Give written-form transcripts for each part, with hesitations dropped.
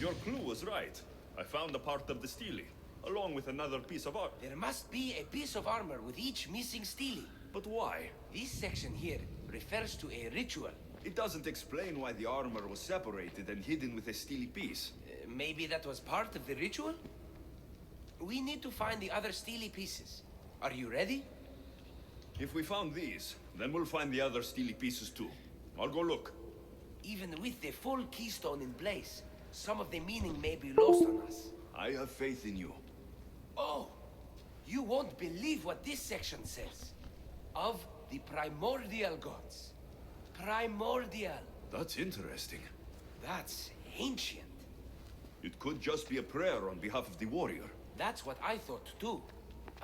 Your clue was right. I found a part of the stele, along with another piece of art. There must be a piece of armor with each missing stele. But why? This section here refers to a ritual. It doesn't explain why the armor was separated and hidden with a stele piece. Maybe that was part of the ritual? We need to find the other stele pieces. Are you ready? If we found these, then we'll find the other stele pieces too. I'll go look. Even with the full keystone in place, some of the meaning may be lost on us. I have faith in you. Oh! You won't believe what this section says. Of the primordial gods. Primordial. That's interesting. That's ancient. It could just be a prayer on behalf of the warrior. That's what I thought too.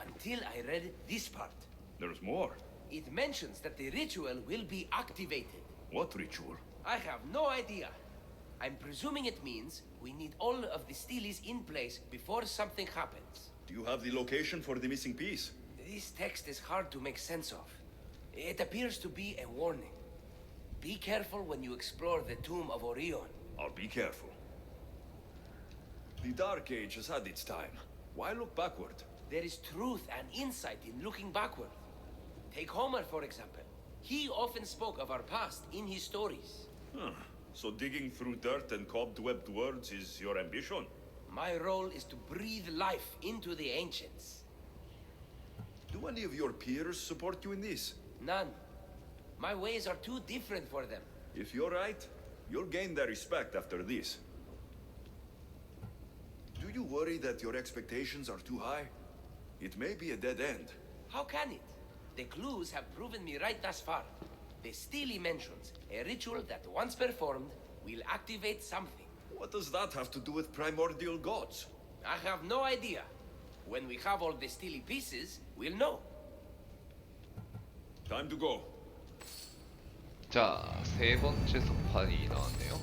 Until I read this part. There's more. It mentions that the ritual will be activated. What ritual? I have no idea. I'm presuming it means we need all of the steles in place before something happens. Do you have the location for the missing piece? This text is hard to make sense of. It appears to be a warning. Be careful when you explore the tomb of Orion. I'll be careful. The Dark Age has had its time. Why look backward? There is truth and insight in looking backward. Take Homer, for example. He often spoke of our past in his stories. Huh. So digging through dirt and cobwebbed words is your ambition? My role is to breathe life into the ancients. Do any of your peers support you in this? None. My ways are too different for them. If you're right, you'll gain their respect after this. Do you worry that your expectations are too high? It may be a dead end. How can it? The clues have proven me right thus far. The stele mentions a ritual that once performed will activate something. What does that have to do with primordial gods? I have no idea. When we have all the stele pieces, we'll know. Time to go. 자, 세 번째 소판이 나왔네요.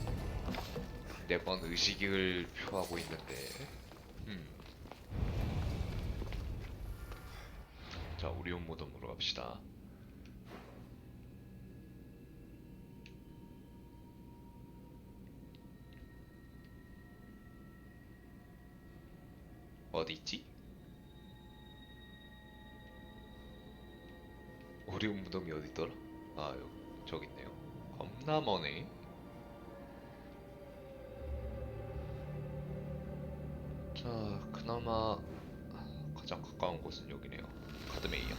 매번 의식을 표하고 있는데, 자, 오리온 모덤으로 갑시다. 어디 있지? 오리온 무덤이 어디 있더라? 아, 저기 있네요. 겁나 머네. 자, 그나마 가장 가까운 곳은 여기네요. 카드메이어.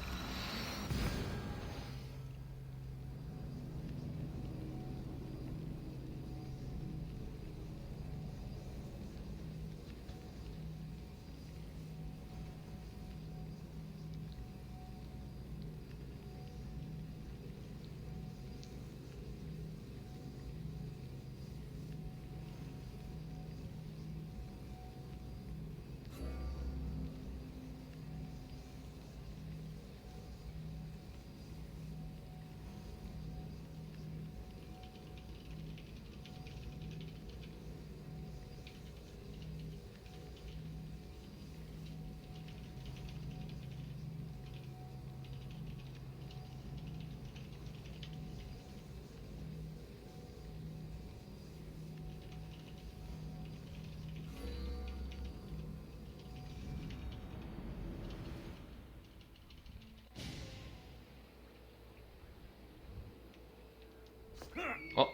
어?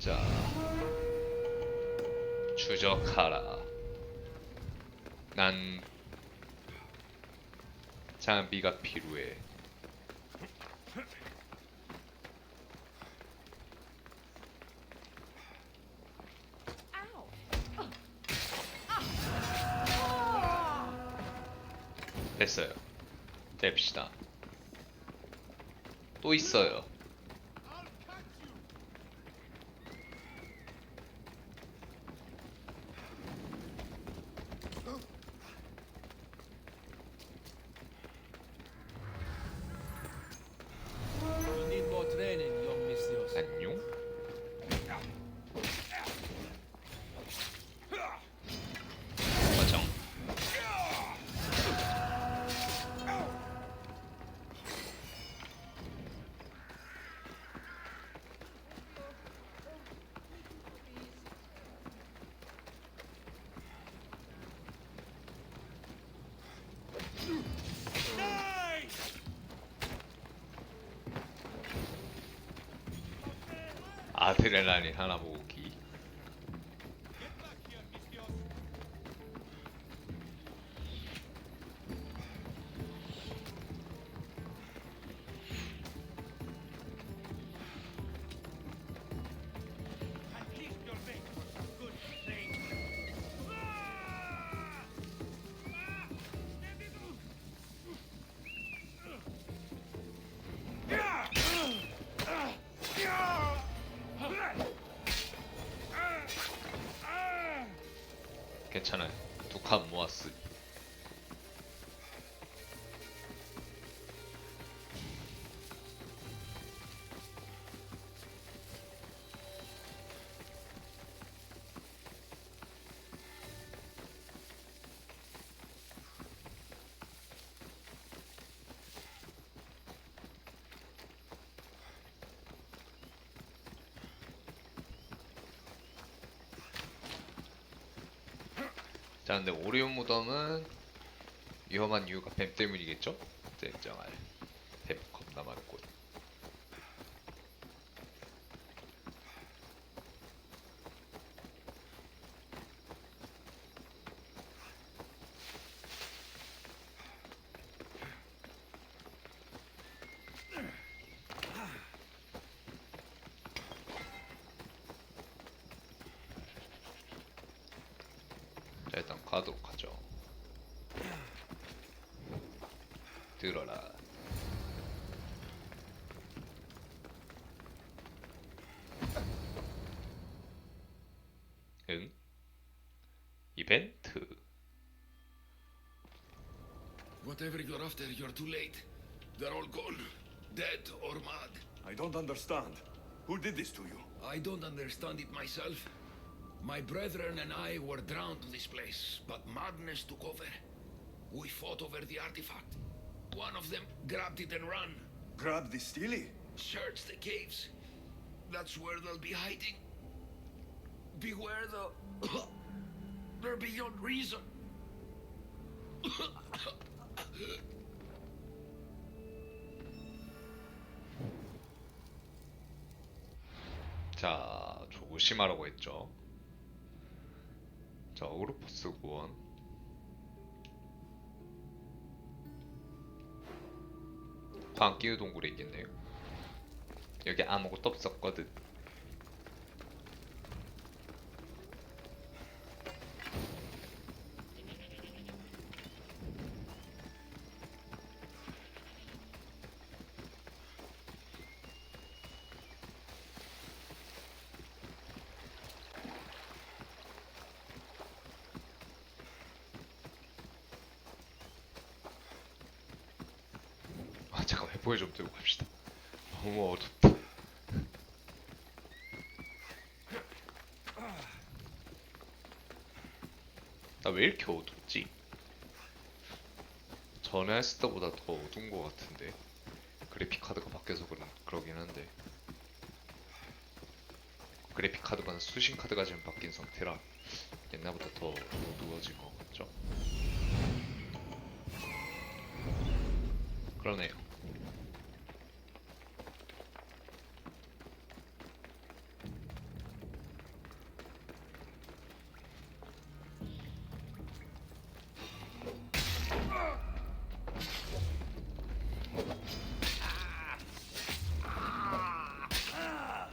자, 추적하라. 난 장비가 필요해. 됐어요. 뗍시다. 또 있어요. 안녕? 과정. 아드레날린 하나 모으기. 괜찮아요. 두 칸 모았으니. 자, 근데 오리온 무덤은 위험한 이유가 뱀 때문이겠죠? 젠장할. 뱀 겁나 많고. 자, 일단 가도록 하죠. 들어라. 응? 이벤트. Whatever you're after, you're too late. They're all gone. Dead or mad. I don't understand. Who did this to you? I don't understand it myself. My brethren and I were drawn to this place, but madness took over. We fought over the artifact. One of them grabbed it and ran. Grab the Steely? Search the caves. That's where they'll be hiding. Beware though. They're beyond reason. 자, 조심하라고 했죠. 자, 오르포스 구원. 광기의 동굴에 있겠네요. 여기 아무것도 없었거든. 아, 잠깐 회포에 좀 들고 갑시다. 너무 어둡다. 나 왜 이렇게 어둡지? 전에 했을 때보다 더 어두운 것 같은데. 그래픽 카드가 바뀌어서 그러긴 한데. 그래픽 카드만 수신 카드가 지금 바뀐 상태라 옛날보다 더 어두워진 것 같죠? 그러네요.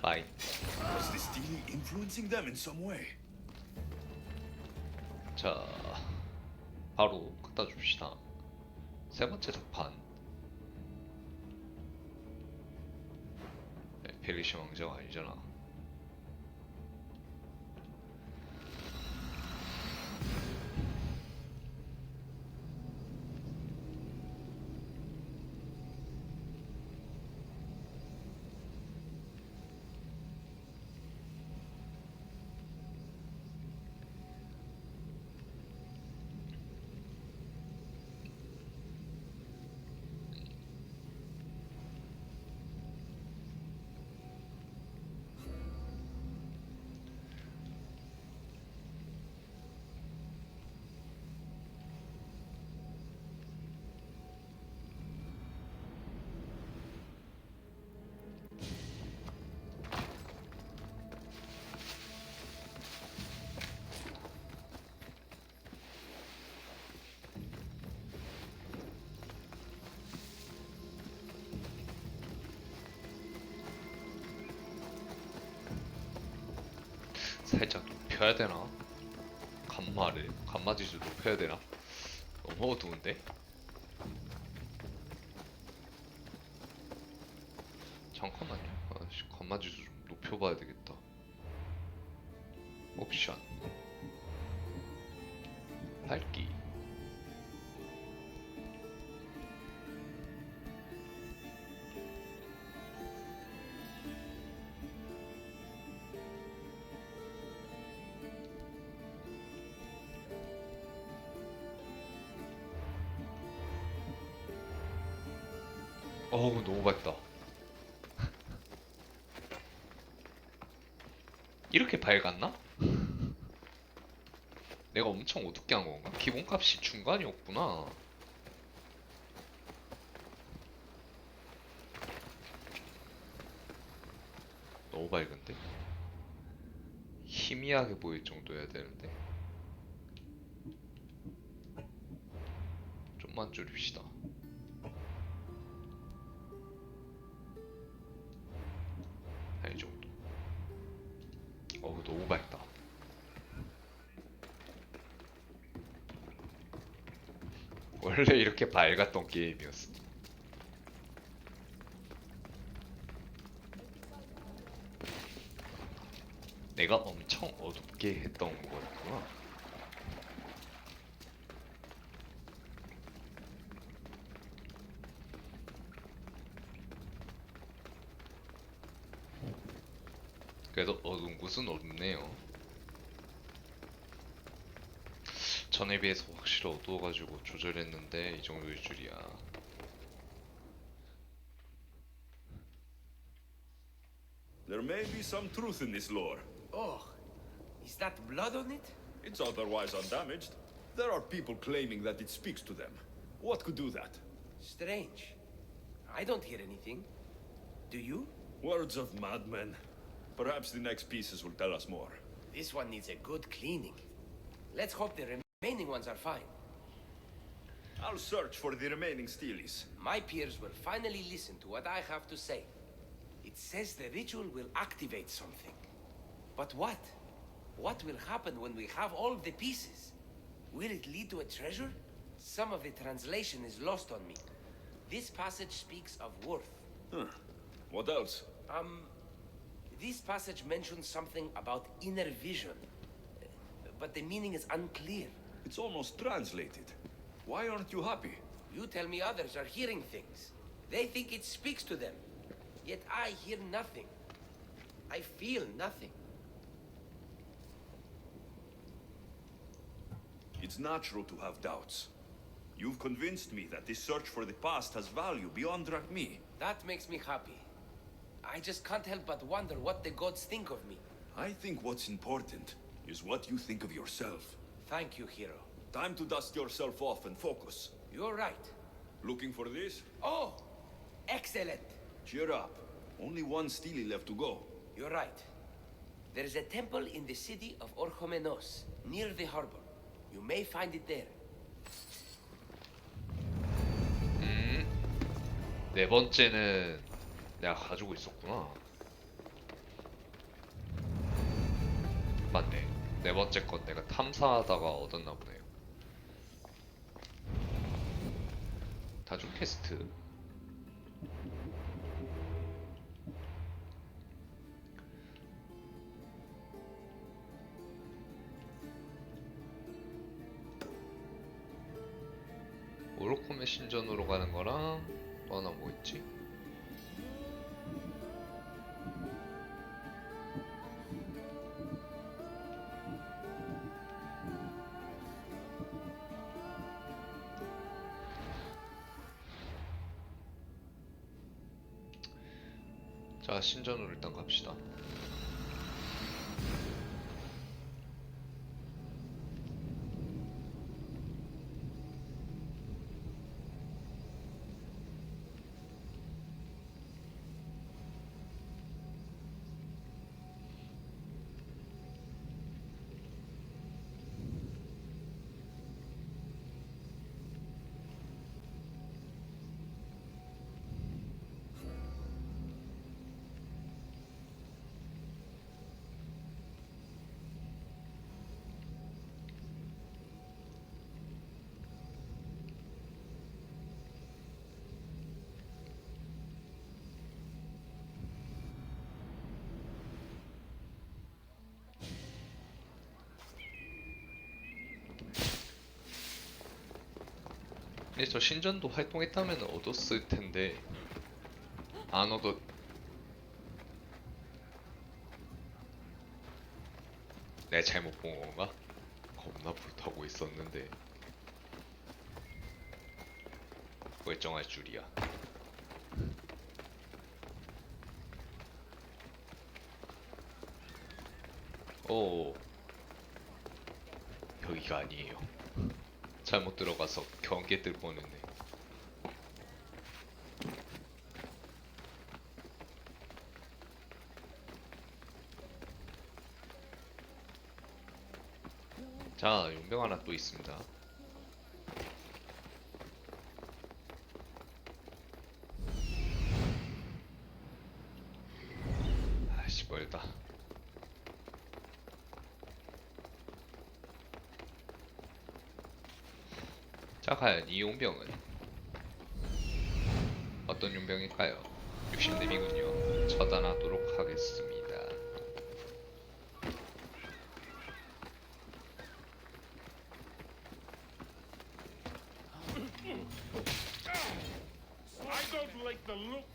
바이. Was the Steely influencing them in some way? 자, 바로 갖다 줍시다. 세 번째 답판. 네, 페르시아 왕자가 아니잖아. 살짝 높여야 되나? 감마지수 높여야 되나? 너무 어두운데? 잠깐만요. 아씨, 감마지수 좀 높여봐야 되겠다. 옵션 밝기. 어우, 너무 밝다. 이렇게 밝았나? 내가 엄청 어둡게 한 건가? 기본값이 중간이었구나. 너무 밝은데? 희미하게 보일 정도여야 되는데. 좀만 줄입시다. 이 정도. 어우, 너무 밝다. 원래 이렇게 밝았던 게임이었어. 내가 엄청 어둡게 했던 거였구나. 그래도 어두운 곳은 어둡네요. 전에 비해서 확실히 어두워가지고 조절했는데 이 정도일 줄이야. There may be some truth in this lore. Oh, is that blood on it? It's otherwise undamaged. There are people claiming that it speaks to them. What could do that? Strange. I don't hear anything. Do you? Words of madmen. Perhaps the next pieces will tell us more. This one needs a good cleaning. Let's hope the remaining ones are fine. I'll search for the remaining steelies. My peers will finally listen to what I have to say. It says the ritual will activate something. But what? What will happen when we have all the pieces? Will it lead to a treasure? Some of the translation is lost on me. This passage speaks of worth. Huh. What else? This passage mentions something about inner vision. But the meaning is unclear. It's almost translated. Why aren't you happy? You tell me others are hearing things. They think it speaks to them. Yet I hear nothing. I feel nothing. It's natural to have doubts. You've convinced me that this search for the past has value beyond Drachmi. That makes me happy. I just can't help but wonder what the gods think of me. I think what's important is what you think of yourself. Thank you, hero. Time to dust yourself off and focus. You're right. Looking for this? Oh, excellent. Cheer up. Only one steely left to go. You're right. There's a temple in the city of Orchomenos, near the harbor. You may find it there. 네 번째는 내가 가지고 있었구나. 맞네. 네 번째 건 내가 탐사하다가 얻었나 보네요. 다중 퀘스트. 오로코메 신전으로 가는 거랑 또 하나 뭐 있지? 자, 신전으로 일단 갑시다. 근데 저 신전도 활동했다면 얻었을 텐데 안 얻었. 내가 잘못 본 건가? 겁나 불타고 있었는데 멀쩡할 줄이야. 오, 여기가 아니에요. 잘못 들어가서 경계 뜰 뻔했네. 자, 용병 하나 또 있습니다. 아씨, 멀다. 자, 과연 이 용병은 어떤 용병일까요? 60렙이군요. 처단하도록 하겠습니다. I don't like the look.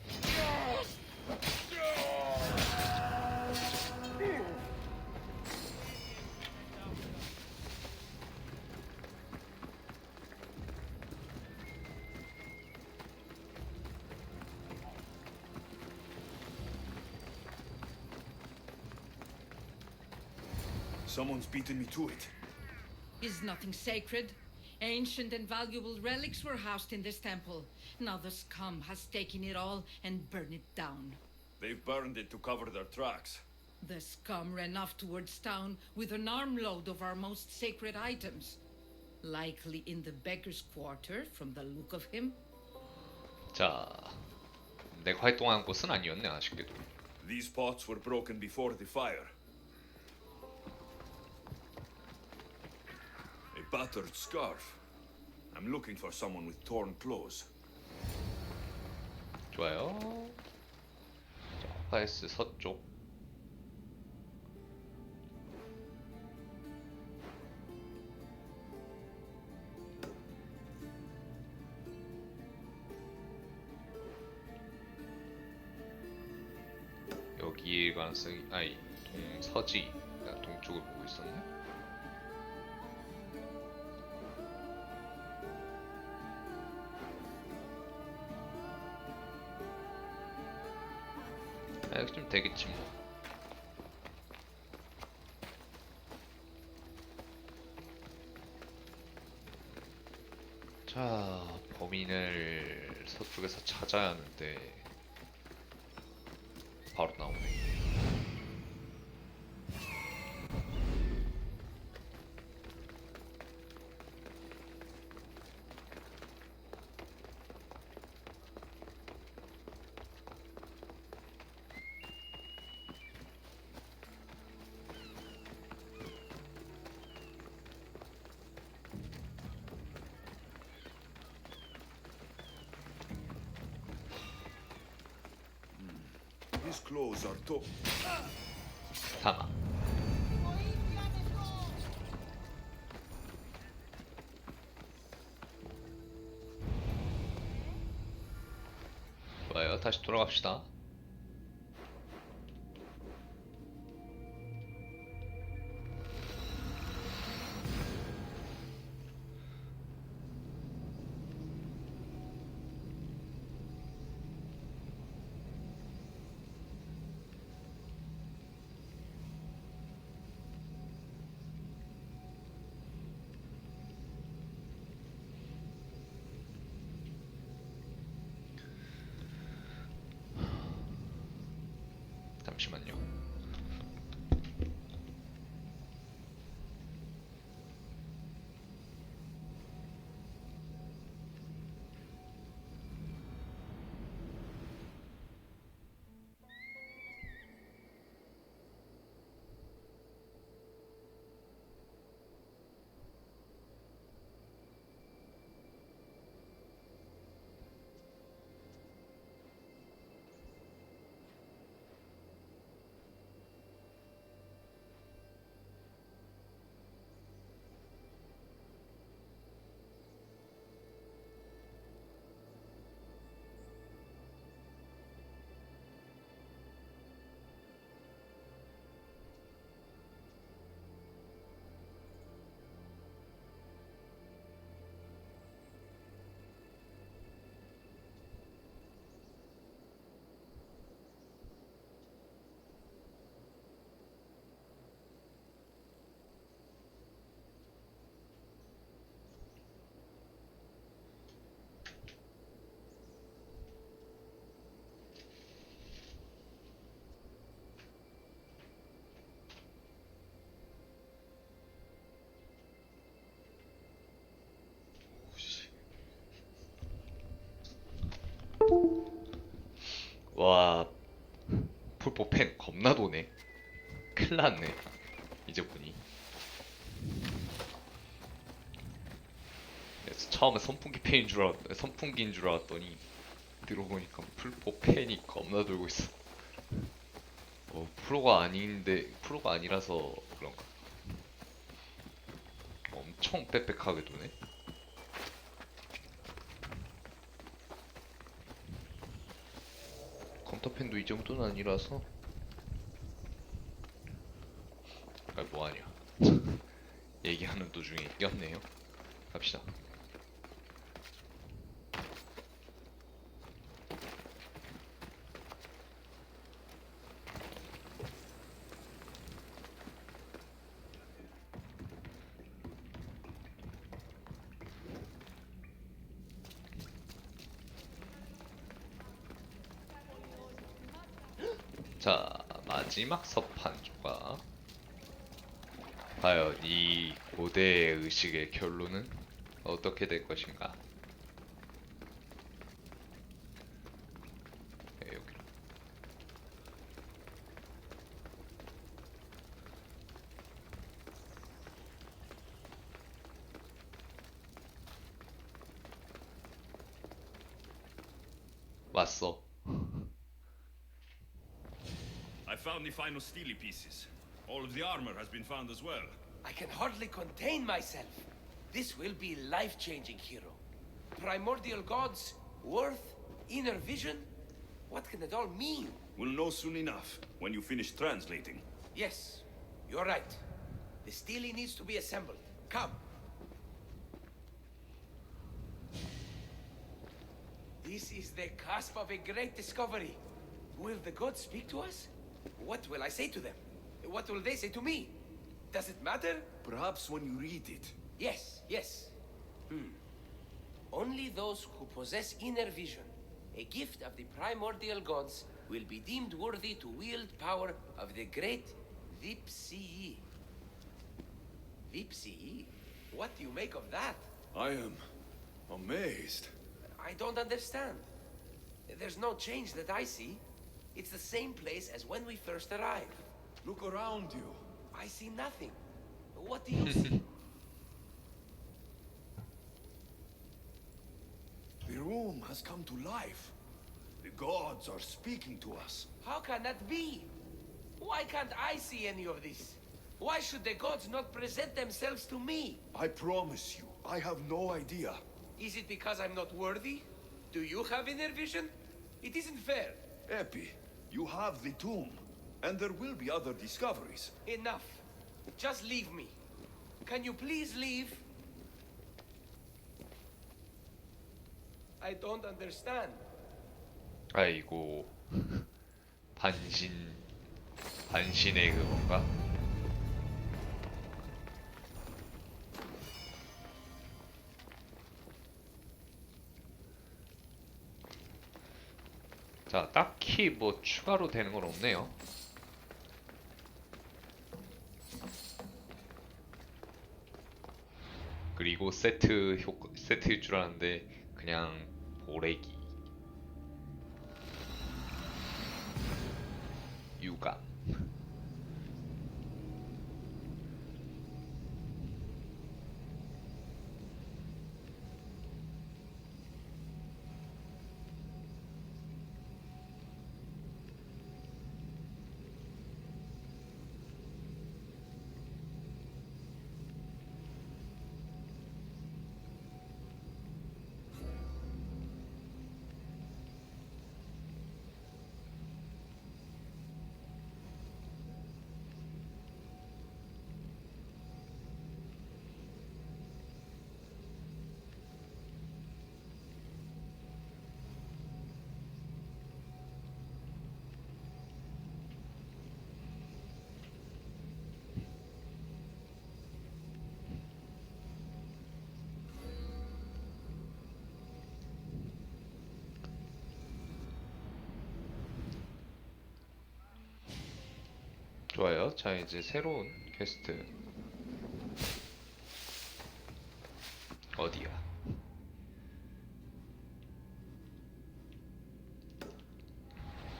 Someone's beaten me to it. Is nothing sacred? Ancient and valuable relics were housed in this temple. Now the scum has taken it all and burned it down. They've burned it to cover their tracks. The scum ran off towards town with an armload of our most sacred items. Likely in the beggar's quarter, from the look of him. 자, 내가 활동한 곳은 아니었네, 아쉽게도. These pots were broken before the fire. A battered scarf. I'm looking for someone with torn clothes. 좋아요. 자, 파이스 서쪽. 여기일 가능성이 아니 동서지. 내가 동쪽을 보고 있었네. 아, 여기 좀 되겠지 뭐. 자, 범인을 서쪽에서 찾아야 하는데 바로 나오네. His clothes are torn. 사망. 좋아요. 다시 돌아갑시다. 잠시만요. 겁나 도네. 큰일 났네. 이제 보니. 그래서 처음에 선풍기인 줄 알았더니 들어보니까 풀포 팬이 겁나 돌고 있어. 프로가 아니라서 그런가. 엄청 빽빽하게 도네. 컴퓨터팬도 이 정도는 아니라서. 아, 뭐하냐. 얘기하는 도중에 꼈네요. 갑시다. 자, 마지막 서판 조각. 과연 이 고대의 의식의 결론은 어떻게 될 것인가? 네, 여기로. 왔어. I found the final steely pieces. All of the armor has been found as well. I can hardly contain myself. This will be life-changing, hero. Primordial gods, worth, inner vision. What can it all mean? We'll know soon enough when you finish translating. Yes, you're right. The steely needs to be assembled. Come. This is the cusp of a great discovery. Will the gods speak to us? What will I say to them? What will they say to me? Does it matter? Perhaps when you read it. Yes, yes. Only those who possess inner vision, a gift of the primordial gods, will be deemed worthy to wield power of the great Vipsii. Vipsii? What do you make of that? I am amazed. I don't understand. There's no change that I see. It's the same place as when we first arrived. Look around you. I see nothing. What do you see? The room has come to life. The gods are speaking to us. How can that be? Why can't I see any of this? Why should the gods not present themselves to me? I promise you, I have no idea. Is it because I'm not worthy? Do you have inner vision? It isn't fair. Epi, you have the tomb, and there will be other discoveries. Enough. Just leave me. Can you please leave? I don't understand. 아이고. 반신의 그건가? 자, 딱히 뭐 추가로 되는 건 없네요. 그리고 세트일 줄 알았는데 그냥 보레기 유감. 좋아요. 자, 이제 새로운 퀘스트 어디야?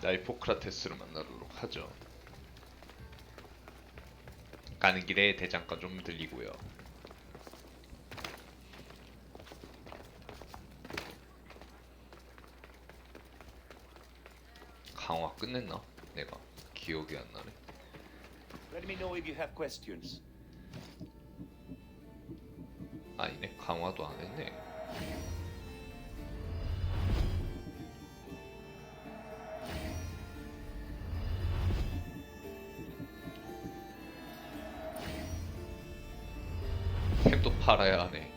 나이포크라테스를 만나도록 하죠. 가는 길에 대장간 좀 들리고요. 강화 끝냈나? 내가 기억이 안 나네. Let me know if you have questions. 아니네, 강화도 안 했네. 템도 팔아야 하네.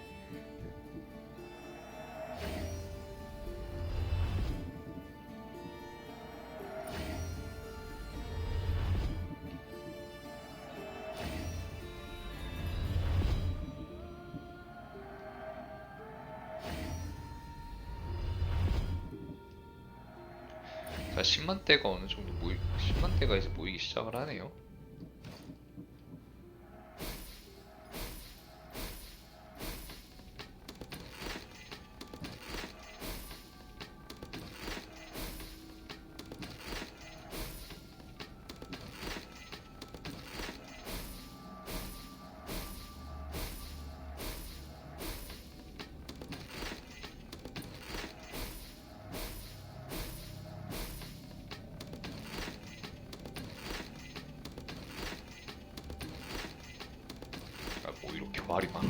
자, 10만대가 어느 정도 10만대가 이제 모이기 시작을 하네요. 아, 뭐 이렇게 말이 많아.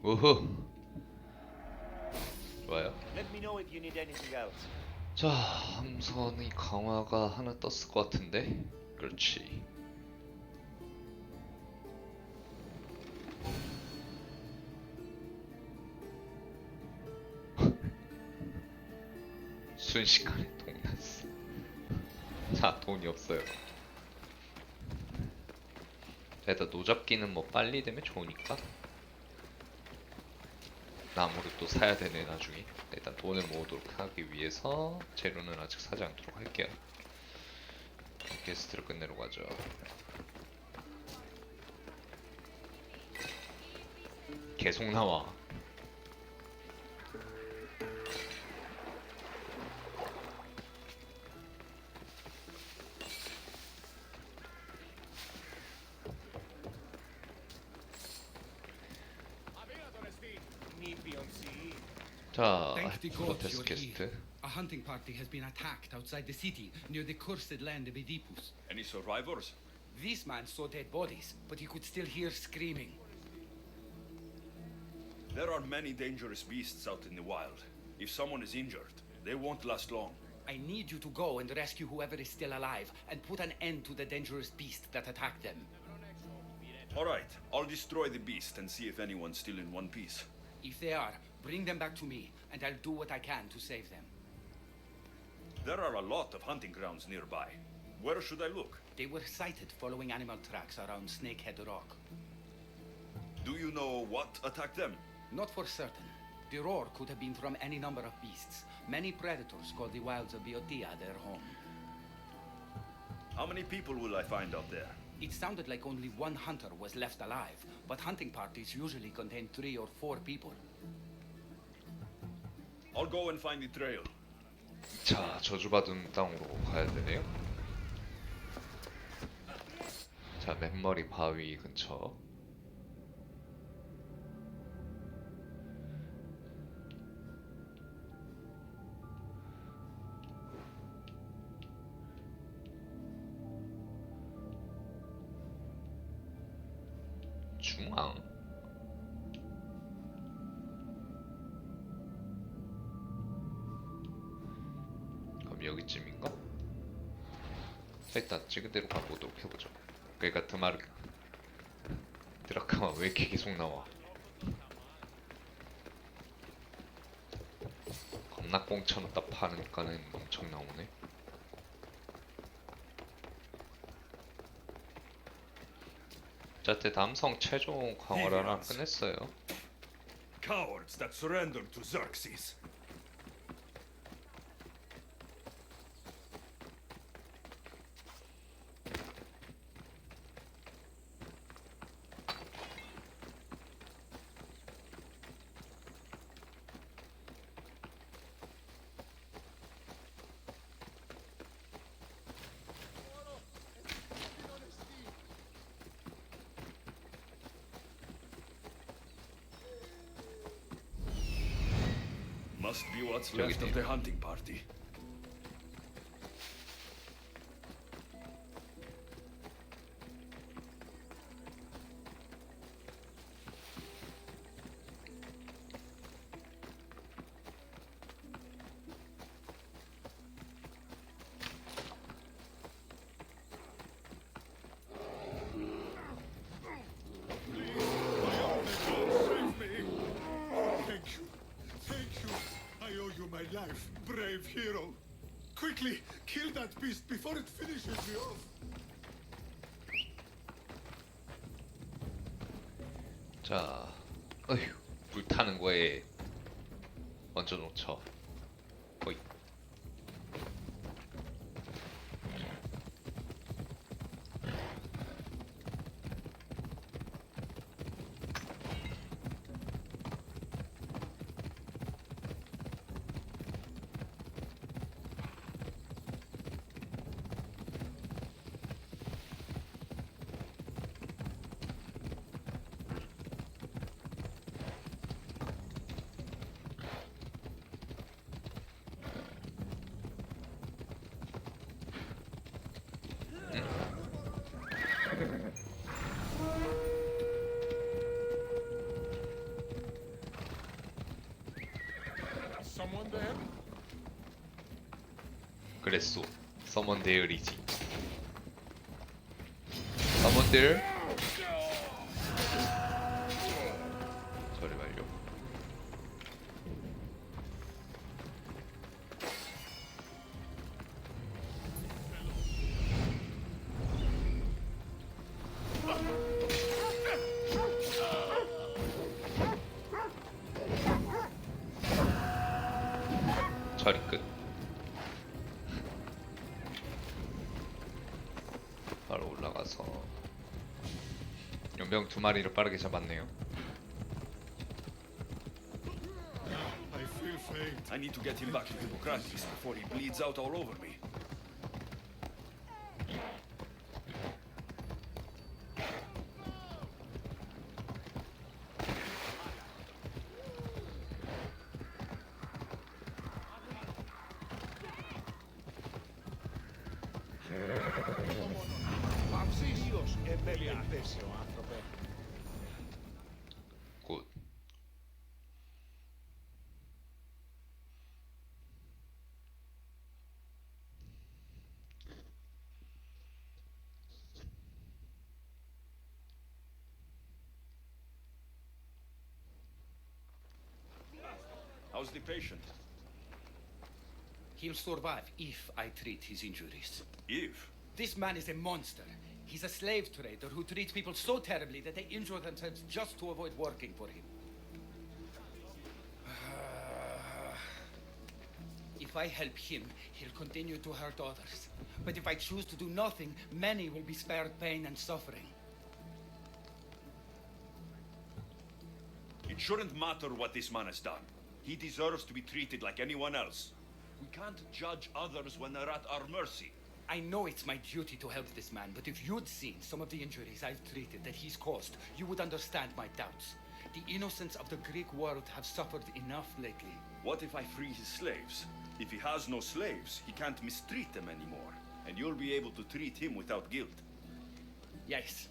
우후. 좋아요. Let me know if you need anything else. 자, 함선이 강화가 하나 떴을 것 같은데. 그렇지. 순식간에 돈 났어. 자, 돈이 없어요. 자, 일단 노잡기는 뭐 빨리 되면 좋으니까 나무를 또 사야 되네 나중에. 일단 돈을 모으도록 하기 위해서 재료는 아직 사지 않도록 할게요. 게스트를 끝내러 가죠. 계속 나와. 자, Thank the gods 프로테스 you're 게스트. here. A hunting party has been attacked outside the city, near the cursed land of Oedipus. Any survivors? This man saw dead bodies, but he could still hear screaming. There are many dangerous beasts out in the wild. If someone is injured, they won't last long. I need you to go and rescue whoever is still alive, and put an end to the dangerous beast that attacked them. All right, I'll destroy the beast and see if anyone's still in one piece. If they are, bring them back to me, and I'll do what I can to save them. There are a lot of hunting grounds nearby. Where should I look? They were sighted following animal tracks around Snakehead Rock. Do you know what attacked them? Not for certain. The roar could have been from any number of beasts. Many predators call the wilds of Biotia their home. How many people will I find out there? It sounded like only one hunter was left alive, but hunting parties usually contain 3 or 4 people. I'll go and find the trail. 자, 저주받은 땅으로 가야 되네요. 자, 맨머리 바위 근처. 중앙. 그럼 여기쯤인가? 자, 일단 찍은 대로 가보도록 해보죠. 그러니까 드라카마 왜 이렇게 계속 나와? 겁나 꽁쳐놓다 파니까는 엄청 나오네. 자, 때 남성 최종 강화를 하나 끝냈어요. Cowards that surrendered to Xerxes. Must be what's left of the hunting party. Life, brave hero. Quickly, kill that beast before it finishes me off. 자, 어휴, 불타는 거에 먼저 놓쳐. 호이. Someone there? 그랬소. 서먼 데일이지. 서먼 데일. 처리 완료. 처리 끝. 바로 올라가서 용병 2마리를 빠르게 잡았네요. I feel faint. I need to get him back to Hippocrates before he bleeds out all over me. Αψίσιος εμπέλικτες ο άνθρωπε. 굿. How's the patient? He'll survive if I treat his injuries. Eve. This man is a monster. He's a slave trader who treats people so terribly that they injure themselves just to avoid working for him. If If I help him, he'll continue to hurt others. But if I choose to do nothing, many will be spared pain and suffering. It shouldn't matter what this man has done. He deserves to be treated like anyone else. We can't judge others when they're at our mercy. I know it's my duty to help this man, but if you'd seen some of the injuries I've treated that he's caused, you would understand my doubts. The innocents of the Greek world have suffered enough lately. What if I free his slaves? If he has no slaves, he can't mistreat them anymore. And you'll be able to treat him without guilt. Yes,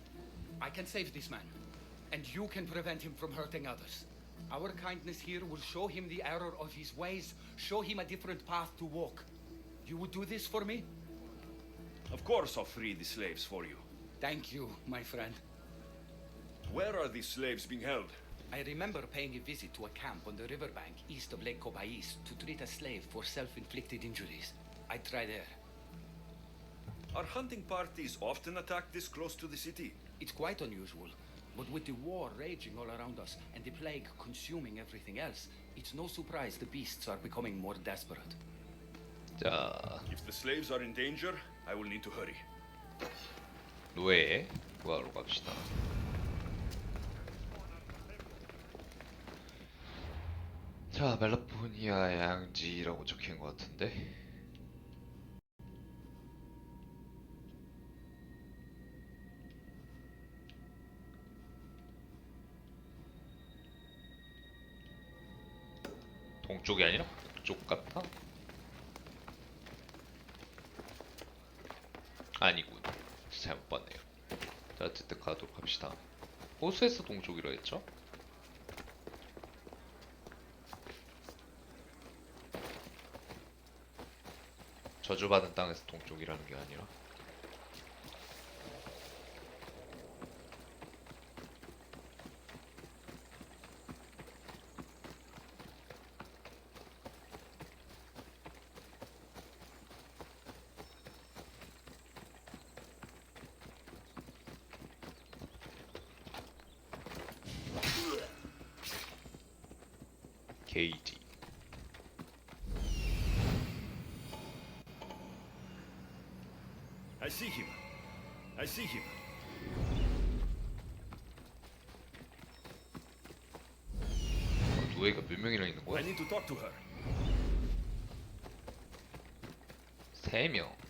I can save this man. And you can prevent him from hurting others. Our kindness here will show him the error of his ways, show him a different path to walk. You would do this for me? Of course I'll free the slaves for you. Thank you, my friend. Where are these slaves being held? I remember paying a visit to a camp on the riverbank east of Lake Cobais to treat a slave for self-inflicted injuries. I'd try there. Are hunting parties often attacked this close to the city? It's quite unusual. But with the war raging all around us and the plague consuming everything else, it's no surprise the beasts are becoming more desperate. 자, If the slaves are in danger, I will need to hurry. 노예 구하러 갑시다. 자, 멜라포니아 양지라고 적힌 것 같은데. 동쪽이 아니라 북쪽 같아? 아니군. 잘못 봤네요. 자, 어쨌든 가도록 합시다. 호수에서 동쪽이라 했죠? 저주받은 땅에서 동쪽이라는 게 아니라. 게이지. I see him. I see him. 노예가 몇 명이나 있는 I 거야? need to talk to her. 3명.